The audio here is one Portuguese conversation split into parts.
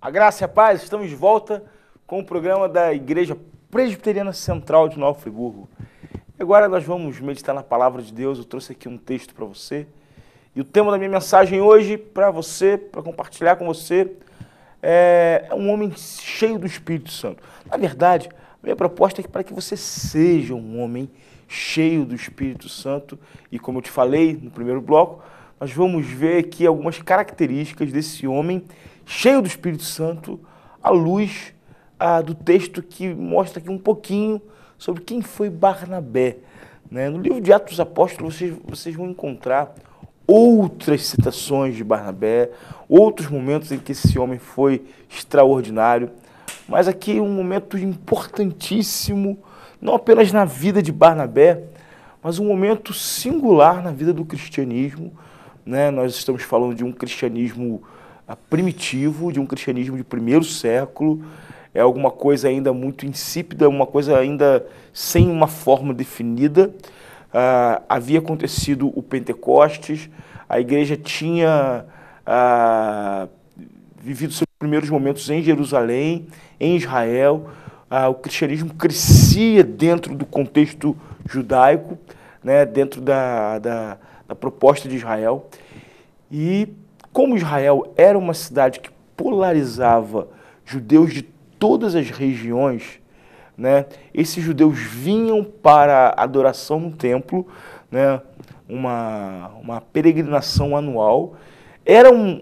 A graça e a paz, estamos de volta com o programa da Igreja Presbiteriana Central de Nova Friburgo. E agora nós vamos meditar na Palavra de Deus. Eu trouxe aqui um texto para você. E o tema da minha mensagem hoje para você, para compartilhar com você, é um homem cheio do Espírito Santo. Na verdade, a minha proposta é para que você seja um homem cheio do Espírito Santo. E como eu te falei no primeiro bloco, nós vamos ver aqui algumas características desse homem cheio do Espírito Santo, à luz do texto que mostra aqui um pouquinho sobre quem foi Barnabé. Né? No livro de Atos dos Apóstolos, vocês vão encontrar outras citações de Barnabé, outros momentos em que esse homem foi extraordinário, mas aqui um momento importantíssimo, não apenas na vida de Barnabé, mas um momento singular na vida do cristianismo. Né? Nós estamos falando de um cristianismo primitivo, de um cristianismo de primeiro século, é alguma coisa ainda muito insípida, uma coisa ainda sem uma forma definida. Havia acontecido o Pentecostes, a igreja tinha vivido seus primeiros momentos em Jerusalém, em Israel, o cristianismo crescia dentro do contexto judaico, né, dentro da proposta de Israel, e como Israel era uma cidade que polarizava judeus de todas as regiões, né, esses judeus vinham para a adoração no templo, né, uma peregrinação anual, eram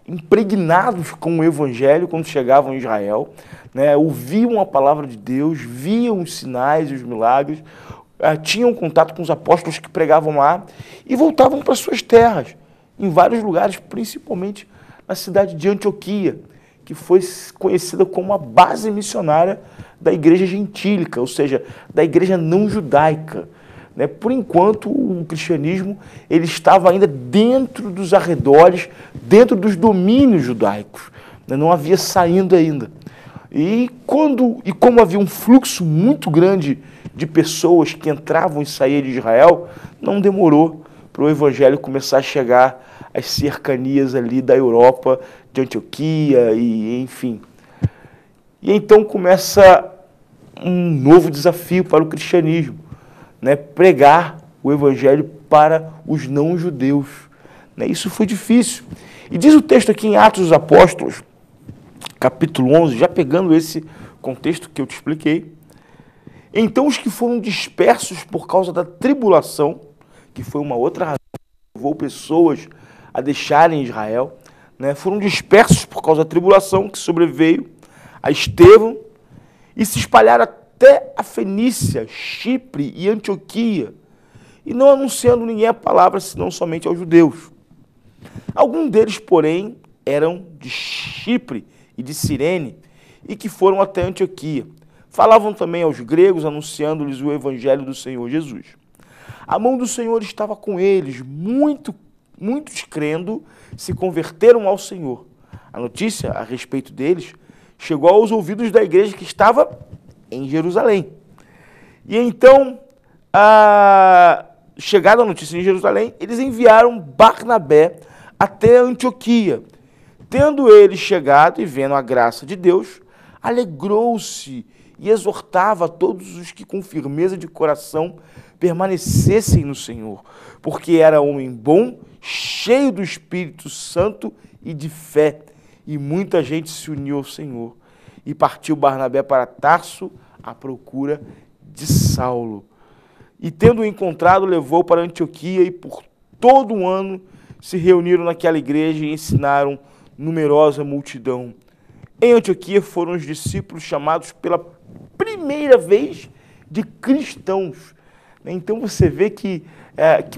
impregnados com o evangelho quando chegavam em Israel, né, ouviam a palavra de Deus, viam os sinais e os milagres, tinham contato com os apóstolos que pregavam lá e voltavam para suas terras, em vários lugares, principalmente na cidade de Antioquia, que foi conhecida como a base missionária da igreja gentílica, ou seja, da igreja não judaica. Né? Por enquanto, o cristianismo ele estava ainda dentro dos arredores, dentro dos domínios judaicos, né? Não havia saindo ainda. E como havia um fluxo muito grande de pessoas que entravam e saíam de Israel, não demorou para o evangelho começar a chegar às cercanias ali da Europa, de Antioquia, e enfim. E então começa um novo desafio para o cristianismo, né? Pregar o evangelho para os não-judeus. Né? Isso foi difícil. E diz o texto aqui em Atos dos Apóstolos, capítulo 11, já pegando esse contexto que eu te expliquei, então os que foram dispersos por causa da tribulação, que foi uma outra razão que levou pessoas a deixarem Israel, né, foram dispersos por causa da tribulação que sobreveio a Estevão e se espalharam até a Fenícia, Chipre e Antioquia, e não anunciando ninguém a palavra, senão somente aos judeus. Alguns deles, porém, eram de Chipre e de Cirene, e que foram até Antioquia. Falavam também aos gregos, anunciando-lhes o evangelho do Senhor Jesus. A mão do Senhor estava com eles, muitos crendo, se converteram ao Senhor. A notícia a respeito deles chegou aos ouvidos da igreja que estava em Jerusalém. E então, chegada a notícia em Jerusalém, eles enviaram Barnabé até Antioquia. Tendo ele chegado e vendo a graça de Deus, alegrou-se e exortava a todos os que com firmeza de coração permanecessem no Senhor, porque era homem bom, cheio do Espírito Santo e de fé, e muita gente se uniu ao Senhor. E partiu Barnabé para Tarso à procura de Saulo. E tendo-o encontrado, levou para Antioquia, e por todo um ano se reuniram naquela igreja e ensinaram numerosa multidão. Em Antioquia foram os discípulos chamados pela primeira vez de cristãos. Então você vê que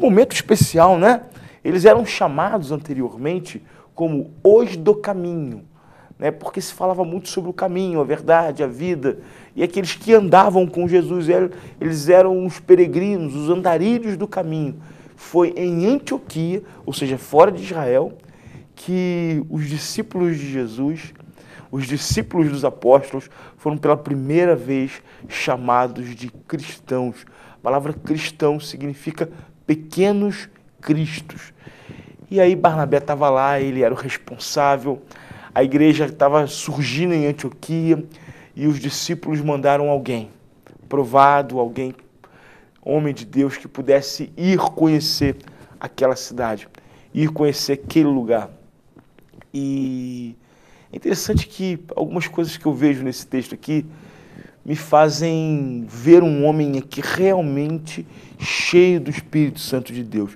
momento especial, né? Eles eram chamados anteriormente como os do caminho, né? Porque se falava muito sobre o caminho, a verdade, a vida, e aqueles que andavam com Jesus, eles eram os peregrinos, os andarilhos do caminho. Foi em Antioquia, ou seja, fora de Israel, que os discípulos de Jesus, os discípulos dos apóstolos, foram pela primeira vez chamados de cristãos. A palavra cristão significa pequenos cristos. E aí Barnabé estava lá, ele era o responsável. a igreja estava surgindo em Antioquia e os discípulos mandaram alguém, provado, alguém, homem de Deus, que pudesse ir conhecer aquela cidade, ir conhecer aquele lugar. E é interessante que algumas coisas que eu vejo nesse texto aqui me fazem ver um homem aqui realmente cheio do Espírito Santo de Deus.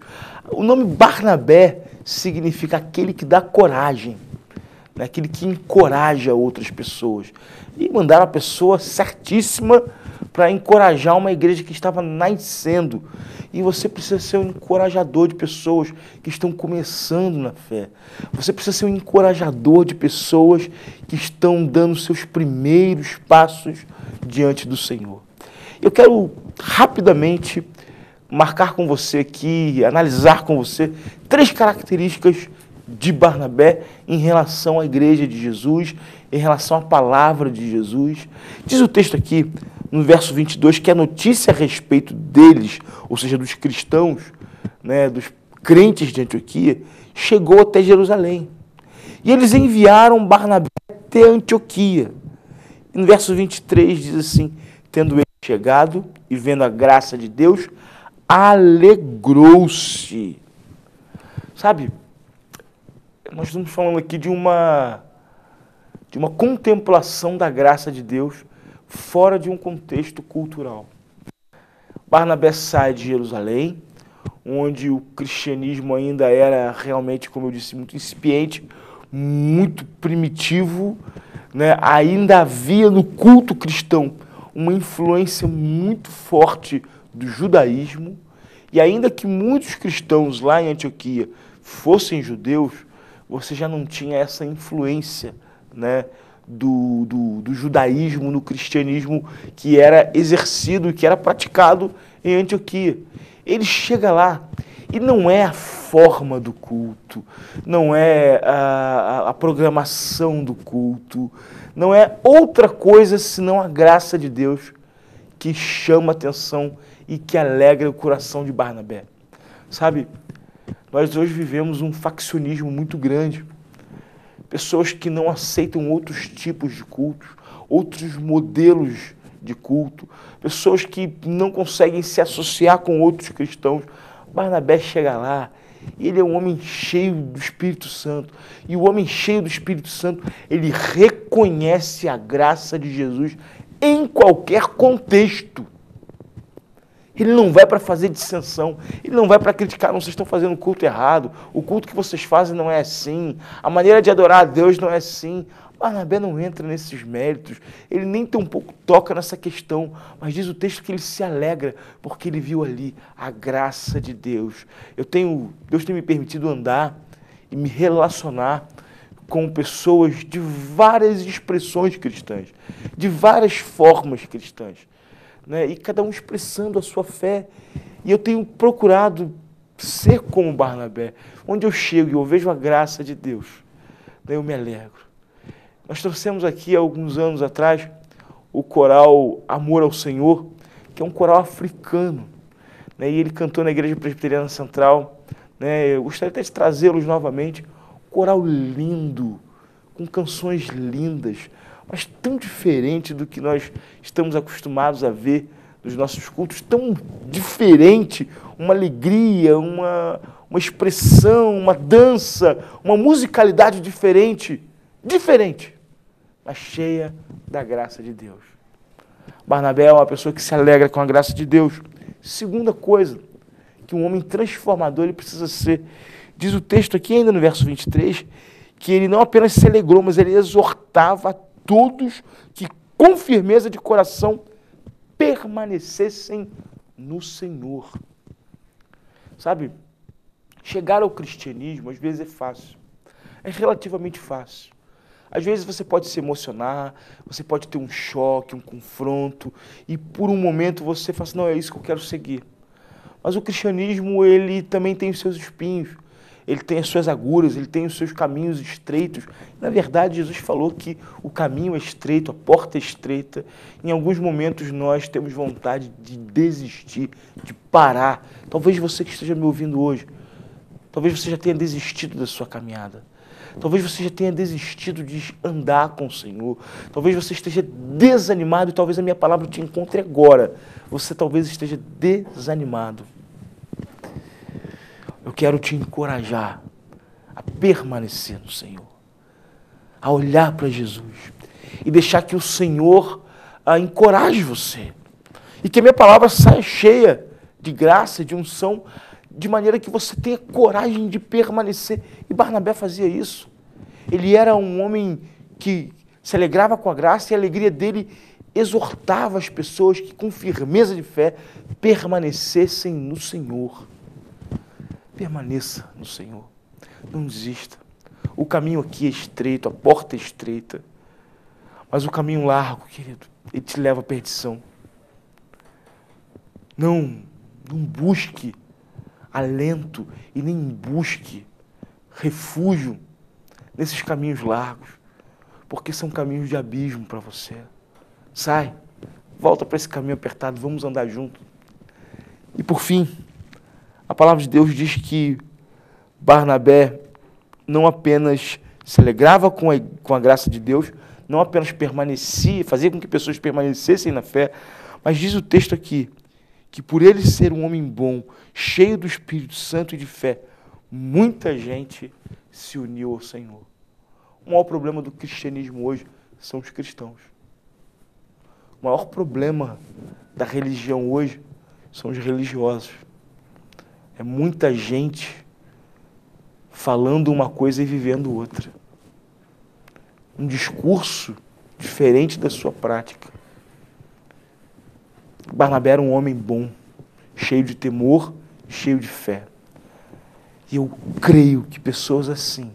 O nome Barnabé significa aquele que dá coragem, né? Aquele que encoraja outras pessoas. E mandaram a pessoa certíssima para encorajar uma igreja que estava nascendo. E você precisa ser um encorajador de pessoas que estão começando na fé. Você precisa ser um encorajador de pessoas que estão dando seus primeiros passos diante do Senhor. Eu quero rapidamente marcar com você aqui, analisar com você 3 características de Barnabé em relação à igreja de Jesus, em relação à palavra de Jesus. Diz o texto aqui, no verso 22, que a notícia a respeito deles, ou seja, dos cristãos, né, dos crentes de Antioquia, chegou até Jerusalém. E eles enviaram Barnabé até Antioquia. E no verso 23 diz assim, tendo ele chegado e vendo a graça de Deus, alegrou-se. Sabe, nós estamos falando aqui de uma contemplação da graça de Deus fora de um contexto cultural. Barnabé sai de Jerusalém, onde o cristianismo ainda era realmente, como eu disse, muito incipiente, muito primitivo, né? Ainda havia no culto cristão uma influência muito forte do judaísmo, e ainda que muitos cristãos lá em Antioquia fossem judeus, você já não tinha essa influência, né, do judaísmo no cristianismo que era exercido e que era praticado em Antioquia. Ele chega lá e não é a forma do culto, não é a programação do culto, não é outra coisa senão a graça de Deus que chama a atenção e que alegra o coração de Barnabé. Sabe, nós hoje vivemos um faccionismo muito grande. Pessoas que não aceitam outros tipos de cultos, outros modelos de culto, pessoas que não conseguem se associar com outros cristãos. Barnabé chega lá, ele é um homem cheio do Espírito Santo, e o homem cheio do Espírito Santo, ele reconhece a graça de Jesus em qualquer contexto. Ele não vai para fazer dissensão, ele não vai para criticar, não, vocês estão fazendo o culto errado, o culto que vocês fazem não é assim, a maneira de adorar a Deus não é assim. Barnabé não entra nesses méritos, ele nem tão pouco toca nessa questão, mas diz o texto que ele se alegra, porque ele viu ali a graça de Deus. Deus tem me permitido andar e me relacionar com pessoas de várias expressões cristãs, de várias formas cristãs, né? E cada um expressando a sua fé. E eu tenho procurado ser como Barnabé. Onde eu chego e eu vejo a graça de Deus, daí eu me alegro. Nós trouxemos aqui, há alguns anos atrás, o coral Amor ao Senhor, que é um coral africano, né? E ele cantou na Igreja Presbiteriana Central, né? Eu gostaria até de trazê-los novamente. Um coral lindo, com canções lindas, mas tão diferente do que nós estamos acostumados a ver nos nossos cultos, tão diferente, uma alegria, uma expressão, uma dança, uma musicalidade diferente, mas cheia da graça de Deus. Barnabé é uma pessoa que se alegra com a graça de Deus. Segunda coisa, que um homem transformador ele precisa ser. Diz o texto aqui, ainda no verso 23, que ele não apenas se alegrou, mas ele exortava a todos que, com firmeza de coração, permanecessem no Senhor. Sabe, chegar ao cristianismo às vezes é fácil, é relativamente fácil. Às vezes você pode se emocionar, você pode ter um choque, um confronto, e por um momento você fala assim, não, é isso que eu quero seguir. Mas o cristianismo, ele também tem os seus espinhos, ele tem as suas agulhas, ele tem os seus caminhos estreitos. Na verdade, Jesus falou que o caminho é estreito, a porta é estreita. Em alguns momentos nós temos vontade de desistir, de parar. Talvez você que esteja me ouvindo hoje, talvez você já tenha desistido da sua caminhada. Talvez você já tenha desistido de andar com o Senhor. Talvez você esteja desanimado e talvez a minha palavra te encontre agora. Você talvez esteja desanimado. Eu quero te encorajar a permanecer no Senhor, a olhar para Jesus e deixar que o Senhor encoraje você. E que a minha palavra saia cheia de graça, de unção, de maneira que você tenha coragem de permanecer. E Barnabé fazia isso. Ele era um homem que se alegrava com a graça e a alegria dele exortava as pessoas que com firmeza de fé permanecessem no Senhor. Permaneça no Senhor. Não desista. O caminho aqui é estreito, a porta é estreita. Mas o caminho largo, querido, ele te leva à perdição. Não busque alento e nem busque refúgio nesses caminhos largos, porque são caminhos de abismo para você. Sai, volta para esse caminho apertado, vamos andar juntos. E por fim, a palavra de Deus diz que Barnabé não apenas se alegrava com a graça de Deus, não apenas permanecia, fazia com que pessoas permanecessem na fé, mas diz o texto aqui, que por ele ser um homem bom, cheio do Espírito Santo e de fé, muita gente se uniu ao Senhor. O maior problema do cristianismo hoje são os cristãos. O maior problema da religião hoje são os religiosos. É muita gente falando uma coisa e vivendo outra. Um discurso diferente da sua prática. Barnabé era um homem bom, cheio de temor, cheio de fé. E eu creio que pessoas assim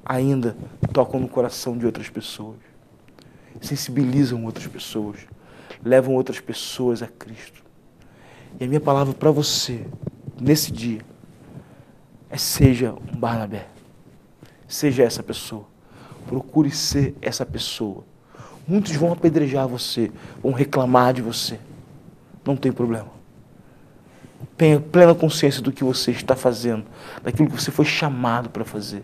ainda tocam no coração de outras pessoas, sensibilizam outras pessoas, levam outras pessoas a Cristo. E a minha palavra para você, nesse dia, é: seja um Barnabé. Seja essa pessoa. Procure ser essa pessoa. Muitos vão apedrejar você, vão reclamar de você. Não tem problema. Tenha plena consciência do que você está fazendo, daquilo que você foi chamado para fazer.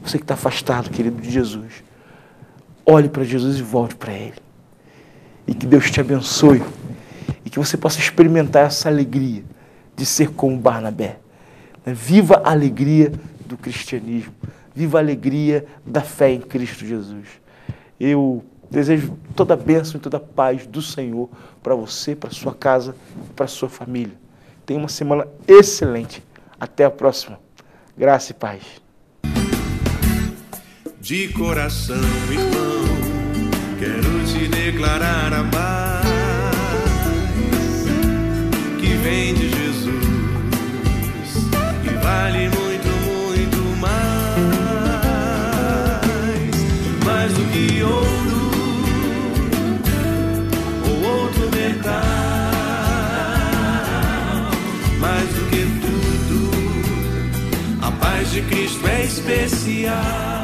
Você que está afastado, querido, de Jesus, olhe para Jesus e volte para Ele. E que Deus te abençoe. E que você possa experimentar essa alegria de ser como Barnabé. Viva a alegria do cristianismo. Viva a alegria da fé em Cristo Jesus. Eu desejo toda a bênção e toda a paz do Senhor para você, para sua casa, para sua família. Tenha uma semana excelente. Até a próxima. Graça e paz. De coração, irmão, quero te declarar a paz que vem de Jesus e vale muito, muito mais do que ouro ou outro metal, mais do que tudo, a paz de Cristo é especial.